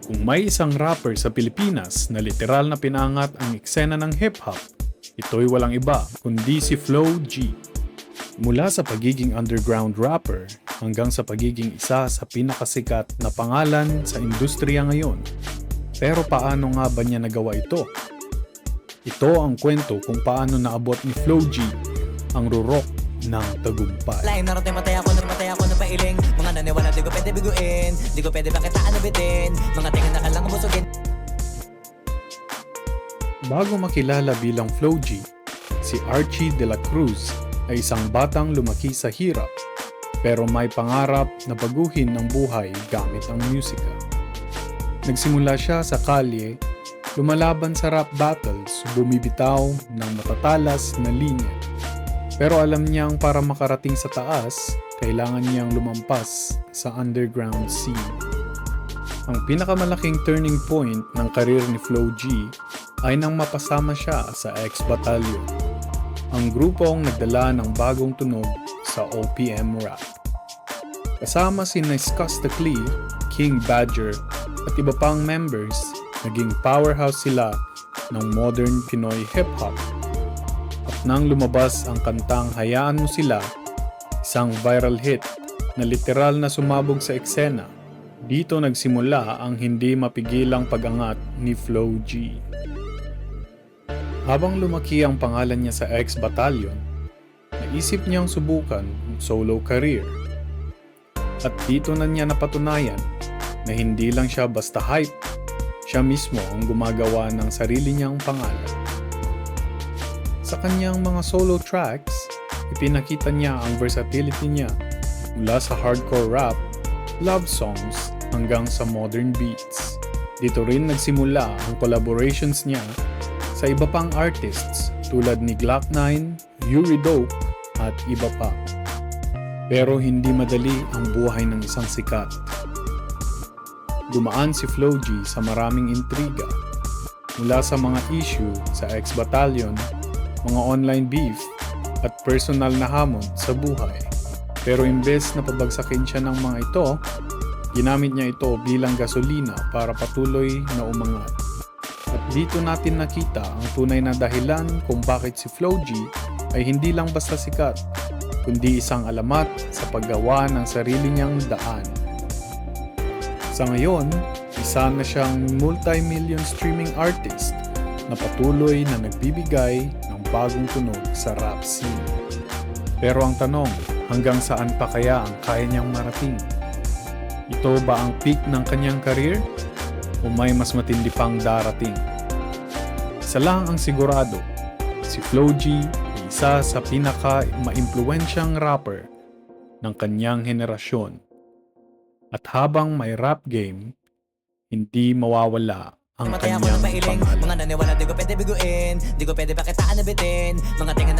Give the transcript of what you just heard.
Kung may isang rapper sa Pilipinas na literal na pinangat ang eksena ng hip-hop, ito'y walang iba kundi si Flow G. Mula sa pagiging underground rapper hanggang sa pagiging isa sa pinakasikat na pangalan sa industriya ngayon. Pero paano nga ba niya nagawa ito? Ito ang kwento kung paano naabot ni Flow G ang rurok ng tagumpay. Lain narote matay ako na pailing. Mga naniwala di ko pwede biguin. Di ko pwede pakitaan na bitin. Mga tingin na kalang busugin. Bago makilala bilang Flow G, si Archie De La Cruz ay isang batang lumaki sa hirap pero may pangarap na baguhin ang buhay gamit ang musika. Nagsimula siya sa kalye, lumalaban sa rap battles, bumibitaw ng matatalas na linya. Pero alam niyang para makarating sa taas, kailangan niyang lumampas sa underground scene. Ang pinakamalaking turning point ng karir ni Flow G ay nang mapasama siya sa X Battalion, ang grupong nagdala ng bagong tunog sa OPM rap. Kasama si Niscus Clee, King Badger at iba pang members, naging powerhouse sila ng modern Pinoy hip-hop. At nang lumabas ang kantang Hayaan Mo Sila, isang viral hit na literal na sumabog sa eksena, dito nagsimula ang hindi mapigilang pag-angat ni Flow G. Habang lumaki ang pangalan niya sa X Battalion, naisip niyang subukan ang solo career. At dito na niya napatunayan na hindi lang siya basta hype, siya mismo ang gumagawa ng sarili niyang pangalan. Sa kanyang mga solo tracks, ipinakita niya ang versatility niya mula sa hardcore rap, love songs, hanggang sa modern beats. Dito rin nagsimula ang collaborations niya sa iba pang artists tulad ni Glock 9, Yuri Dope, at iba pa. Pero hindi madali ang buhay ng isang sikat. Dumaan si Flow G sa maraming intriga, mula sa mga issue sa X Battalion, mga online beef, at personal na hamon sa buhay. Pero imbes na pabagsakin siya ng mga ito, ginamit niya ito bilang gasolina para patuloy na umangat. At dito natin nakita ang tunay na dahilan kung bakit si Flow G ay hindi lang basta sikat, kundi isang alamat sa paggawa ng sarili niyang daan. Sa ngayon, isa na siyang multi-million streaming artist na patuloy na nagbibigay ng bagong tunog sa rap scene. Pero ang tanong, hanggang saan pa kaya ang kaya niyang marating? Ito ba ang peak ng kanyang career? O may mas matindi pang darating? Isa lang ang sigurado, si Flow G ay isa sa pinaka-maimpluwensyang rapper ng kanyang henerasyon. At habang may rap game, hindi mawawala ang Matay ako kanyang na pailing. pangalan. Mga naniwala di ko pwede biguin. Di ko pwede pakitaan na bitin. Mga tingin na